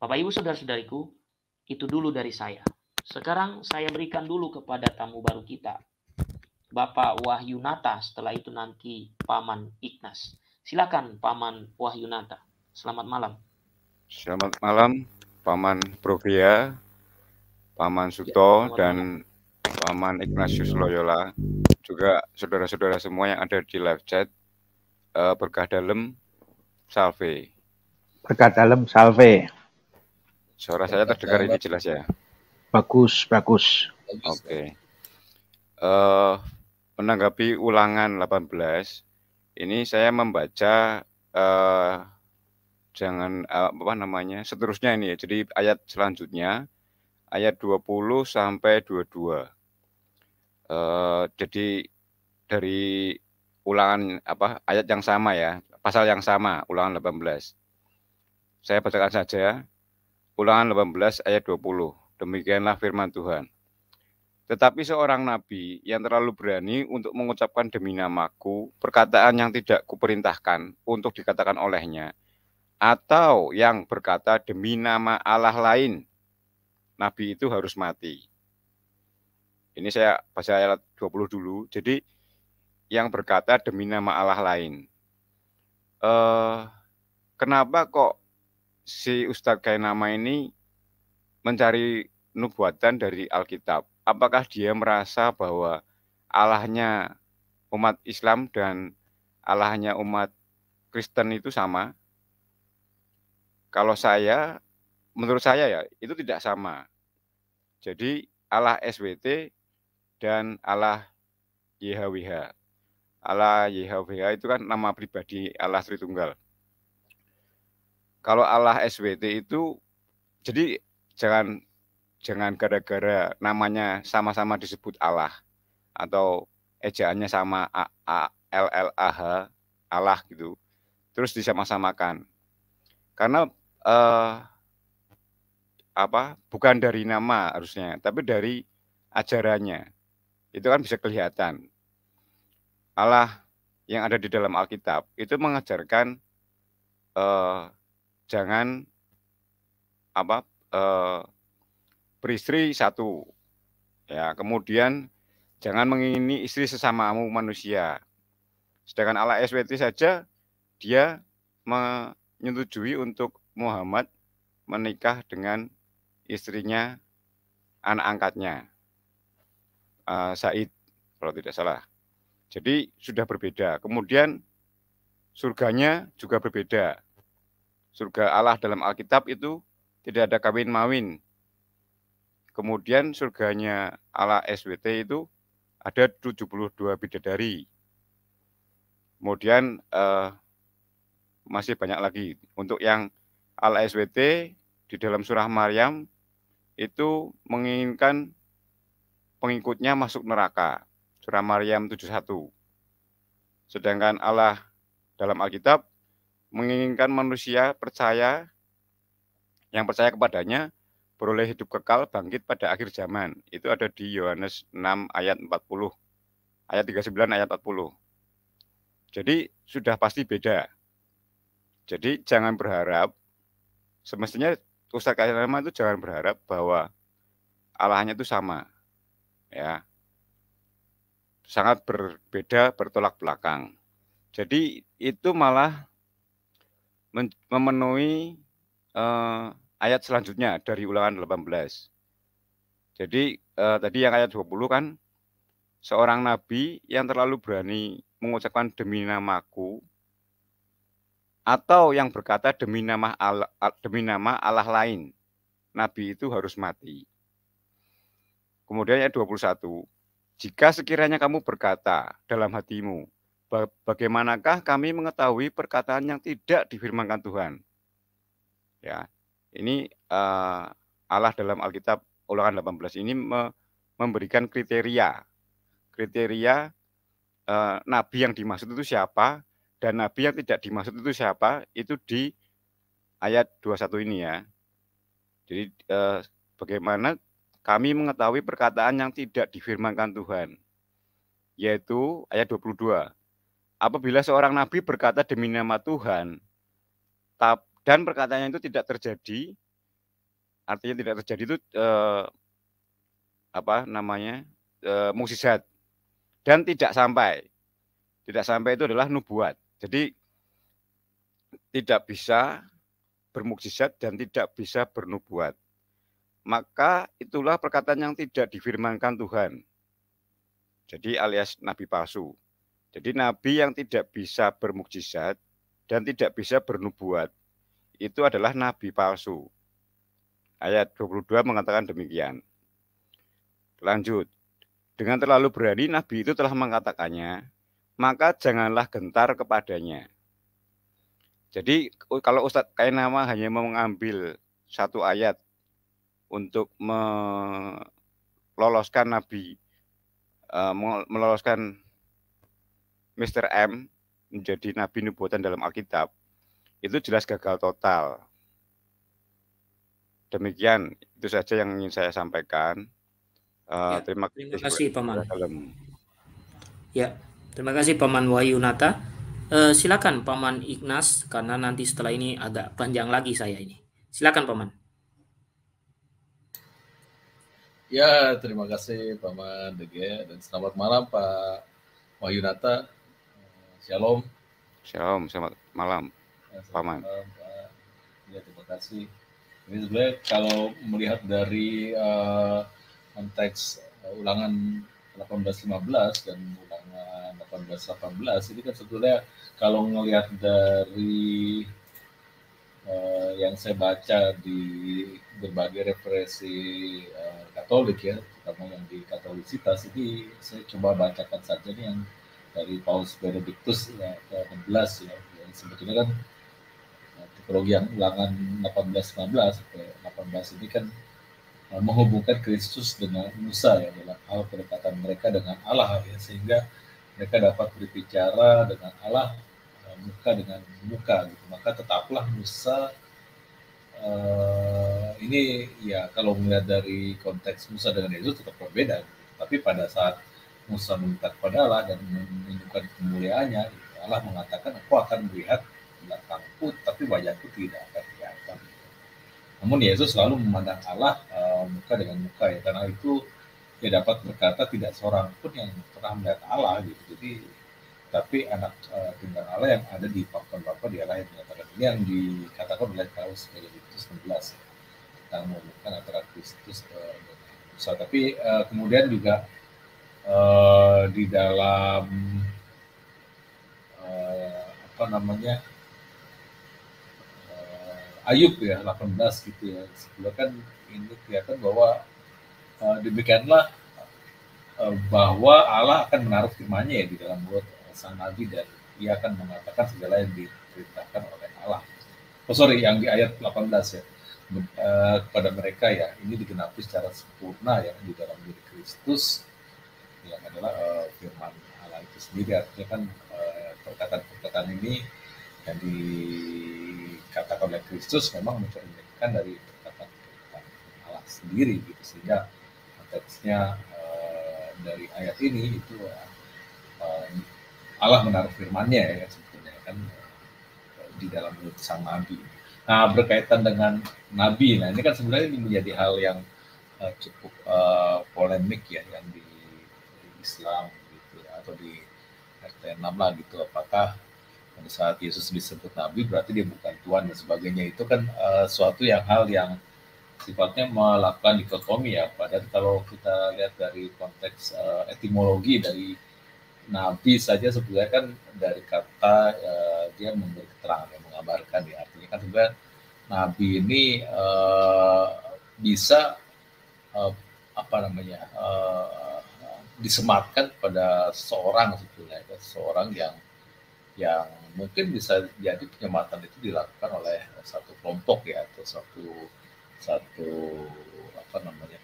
Bapak Ibu saudara-saudariku, itu dulu dari saya. Sekarang saya berikan dulu kepada tamu baru kita, Bapak Wahyunata, setelah itu nanti Paman Ignas. Silakan Paman Wahyunata. Selamat malam. Selamat malam, Paman Provia, Paman Ya, Suto, selamat malam. dan Paman Ignatius Loyola, juga saudara-saudara semua yang ada di live chat. Berkah dalam, salve. Berkah dalam, salve. Suara saya terdengar ini jelas ya? Bagus, bagus. Oke. Menanggapi ulangan 18, ini saya membaca seterusnya ini ya. Jadi ayat selanjutnya, ayat 20 sampai 22. Jadi dari ulangan ayat yang sama ya, pasal yang sama, ulangan 18. Saya bacakan saja, ulangan 18 ayat 20. Demikianlah firman Tuhan. Tetapi seorang nabi yang terlalu berani untuk mengucapkan demi namaku perkataan yang tidak kuperintahkan untuk dikatakan olehnya, atau yang berkata demi nama Allah lain, nabi itu harus mati. Ini saya baca ayat 20 dulu. Jadi yang berkata demi nama Allah lain. Kenapa kok si Ustadz Kainama ini mencari nubuatan dari Alkitab? Apakah dia merasa bahwa Allahnya umat Islam dan Allahnya umat Kristen itu sama? Kalau menurut saya ya, itu tidak sama. Jadi Allah SWT dan Allah YHWH. Allah YHWH itu kan nama pribadi Allah Tritunggal. Kalau Allah SWT itu, jadi jangan gara-gara namanya sama-sama disebut Allah atau ejaannya sama ALLAH, Allah gitu, terus disama-samakan. Karena bukan dari nama harusnya, tapi dari ajarannya. Itu kan bisa kelihatan. Allah yang ada di dalam Alkitab itu mengajarkan jangan beristri satu, ya. Kemudian jangan mengingini istri sesamamu manusia. Sedangkan Allah SWT saja dia menyetujui untuk Muhammad menikah dengan istrinya, anak angkatnya, Said, kalau tidak salah. Jadi sudah berbeda. Kemudian surganya juga berbeda. Surga Allah dalam Alkitab itu tidak ada kawin-mawin. Kemudian surganya Allah SWT itu ada 72 bidadari. Kemudian masih banyak lagi. Untuk yang Allah SWT di dalam surah Maryam itu menginginkan pengikutnya masuk neraka. Surah Maryam 71. Sedangkan Allah dalam Alkitab menginginkan manusia yang percaya kepadanya beroleh hidup kekal bangkit pada akhir zaman. Itu ada di Yohanes 6 ayat 40. Ayat 39 ayat 40. Jadi sudah pasti beda. Jadi jangan berharap, semestinya Ustadz Kainama itu jangan berharap bahwa Allahnya itu sama. Ya. Sangat berbeda, bertolak belakang. Jadi itu malah memenuhi ayat selanjutnya dari ulangan 18. Jadi tadi yang ayat 20 kan, seorang nabi yang terlalu berani mengucapkan demi namaku, atau yang berkata demi nama Allah lain, nabi itu harus mati. Kemudian ayat 21, jika sekiranya kamu berkata dalam hatimu, bagaimanakah kami mengetahui perkataan yang tidak difirmankan Tuhan? Ya, ini Allah dalam Alkitab ulangan 18 ini memberikan kriteria nabi yang dimaksud itu siapa dan nabi yang tidak dimaksud itu siapa, itu di ayat 21 ini ya. Jadi bagaimana kami mengetahui perkataan yang tidak difirmankan Tuhan, yaitu ayat 22. Apabila seorang nabi berkata demi nama Tuhan dan perkataannya itu tidak terjadi, artinya tidak terjadi itu mukjizat, dan tidak sampai itu adalah nubuat. Jadi tidak bisa bermukjizat dan tidak bisa bernubuat. Maka itulah perkataan yang tidak difirmankan Tuhan. Jadi alias nabi palsu. Jadi nabi yang tidak bisa bermukjizat dan tidak bisa bernubuat itu adalah nabi palsu. Ayat 22 mengatakan demikian. Lanjut. Dengan terlalu berani nabi itu telah mengatakannya, maka janganlah gentar kepadanya. Jadi kalau Ustadz Kainama hanya mengambil satu ayat untuk meloloskan nabi, meloloskan Mr. M menjadi nabi nubuatan dalam Alkitab, itu jelas gagal total. Demikian, itu saja yang ingin saya sampaikan. Terima kasih Paman. Ya, terima kasih Paman Wahyunata. Silakan Paman Ignas, karena nanti setelah ini agak panjang lagi saya ini. Silakan Paman. Ya, terima kasih Paman DG, dan selamat malam Pak Wahyunata. Shalom. Shalom, selamat malam Paman. Malam, Pak. Ya, terima kasih. Ini sebenarnya kalau melihat dari konteks ulangan 1815 dan ulangan 1818, ini kan sebetulnya kalau melihat dari yang saya baca di berbagai referensi Katolik ya, terutama yang di Katolisitas, ini saya coba bacakan saja nih yang dari Paus Benedictus ya, ke-16 ya, yang sebetulnya kan tipologi yang ulangan 1819 sampai 18 ini kan menghubungkan Kristus dengan Musa ya, dalam hal kedekatan mereka dengan Allah ya, sehingga mereka dapat berbicara dengan Allah muka dengan muka gitu. Maka tetaplah Musa ini ya, kalau melihat dari konteks Musa dengan Yesus tetap berbeda gitu. Tapi pada saat Musa meminta kepada Allah dan menunjukkan kemuliaannya, Allah mengatakan, aku akan melihat belakangku tapi wajahku tidak akan kelihatan. Namun Yesus selalu memandang Allah muka dengan muka ya, karena itu dia dapat berkata tidak seorang pun yang pernah melihat Allah gitu. Jadi tapi anak tunggal Allah yang ada di papan Bapa dialah yang menyatakan. Ini yang dikatakan oleh Paulus Benedictus 16 tentang menghubungkan antara Kristus dan Musa. Tapi kemudian juga di dalam Ayub ya 18 gitu ya, sebelum kan ini kelihatan bahwa demikianlah bahwa Allah akan menaruh firman-Nya ya di dalam mulut sang nabi, dan ia akan mengatakan segala yang diperintahkan oleh Allah. Yang di ayat 18 ya, kepada mereka ya, ini digenapi secara sempurna ya di dalam diri Kristus yang adalah firman Allah itu sendiri. Artinya kan perkataan-perkataan ini yang dikatakan oleh Kristus memang mencerminkan dari perkataan Allah sendiri gitu, sehingga konteksnya dari ayat ini itu Allah menaruh firman-Nya ya sebetulnya kan di dalam mulut sang nabi. Nah, berkaitan dengan nabi, nah ini kan sebenarnya ini menjadi hal yang cukup polemik ya, yang di Islam gitu ya, atau di RT 6 lah gitu. Apakah pada saat Yesus disebut nabi berarti dia bukan Tuhan dan sebagainya, itu kan suatu hal yang sifatnya melakukan dikotomi ya. Padahal kalau kita lihat dari konteks etimologi dari nabi saja sebenarnya kan dari kata dia memberi keterangan yang mengabarkan ya. Artinya kan sebenarnya nabi ini bisa disematkan pada seorang sebetulnya, seorang yang mungkin bisa jadi penyematan itu dilakukan oleh satu kelompok ya, atau satu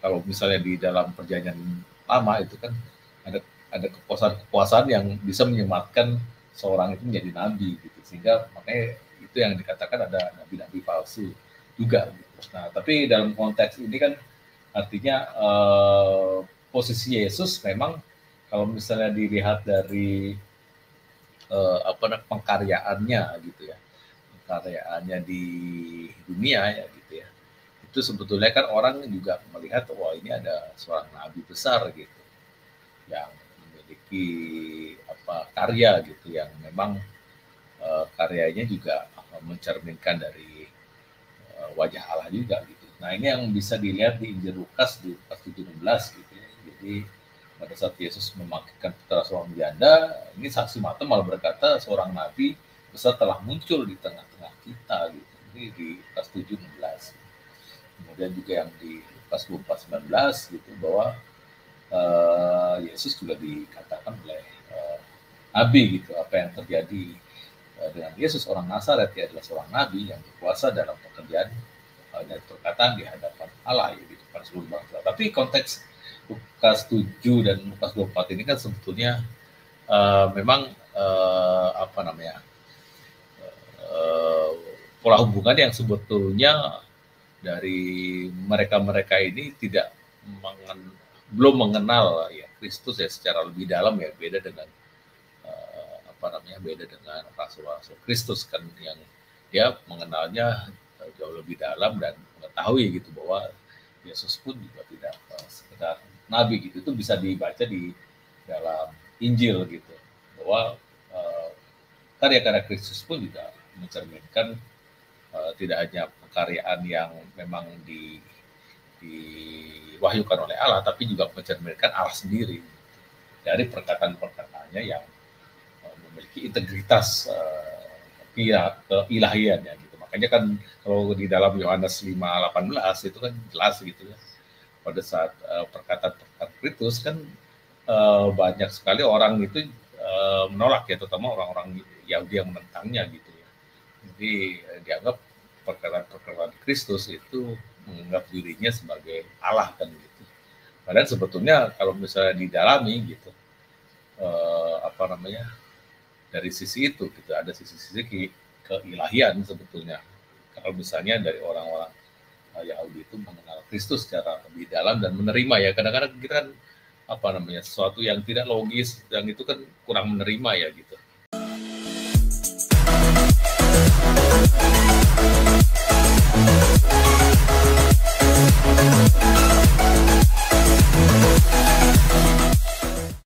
kalau misalnya di dalam perjanjian lama itu kan ada kekuasaan yang bisa menyematkan seorang itu menjadi nabi gitu, sehingga makanya itu yang dikatakan ada nabi-nabi palsu juga gitu. Nah, tapi dalam konteks ini kan artinya posisi Yesus memang kalau misalnya dilihat dari pengkaryaannya gitu ya, pengkaryaannya di dunia ya gitu ya, itu sebetulnya kan orang juga melihat, wah ini ada seorang nabi besar gitu yang memiliki karya gitu yang memang karyanya juga mencerminkan dari wajah Allah juga gitu. Nah ini yang bisa dilihat di Injil Lukas di Lukas 17 gitu ya. Jadi pada saat Yesus memanggilkan putra seorang janda, ini saksi mata malah berkata seorang nabi besar telah muncul di tengah-tengah kita gitu. Ini di Lukas 17. Kemudian juga yang di Lukas 24:19 gitu bahwa Yesus juga dikatakan oleh nabi gitu. Apa yang terjadi dengan Yesus orang Nazaret, dia adalah seorang nabi yang berkuasa dalam pekerjaan dan perkataan di hadapan Allah ya, di depan seluruh bangsa. Tapi konteks Lukas 7 dan Lukas 24 ini kan sebetulnya memang pola hubungan yang sebetulnya dari mereka-mereka ini belum mengenal ya Kristus ya secara lebih dalam ya, beda dengan rasul-rasul Kristus kan yang dia mengenalnya jauh lebih dalam dan mengetahui gitu bahwa Yesus pun juga tidak sekedar nabi gitu. Itu bisa dibaca di dalam Injil gitu bahwa karya-karya Kristus pun juga mencerminkan tidak hanya pekaryaan yang memang diwahyukan oleh Allah, tapi juga mencerminkan Allah sendiri dari perkataan-perkataannya yang memiliki integritas keilahiannya gitu. Makanya kan kalau di dalam Yohanes 5:18 itu kan jelas gitu ya. Pada saat perkataan Kristus kan banyak sekali orang itu menolak ya, terutama orang-orang Yahudi yang menentangnya gitu ya. Jadi dianggap perkataan Kristus itu menganggap dirinya sebagai Allah kan gitu. Padahal sebetulnya kalau misalnya didalami gitu dari sisi itu gitu, ada sisi-sisi keilahian sebetulnya. Kalau misalnya dari orang-orang Yahudi itu mengenal Kristus secara lebih dalam dan menerima ya, kadang-kadang kita kan sesuatu yang tidak logis yang itu kan kurang menerima ya gitu.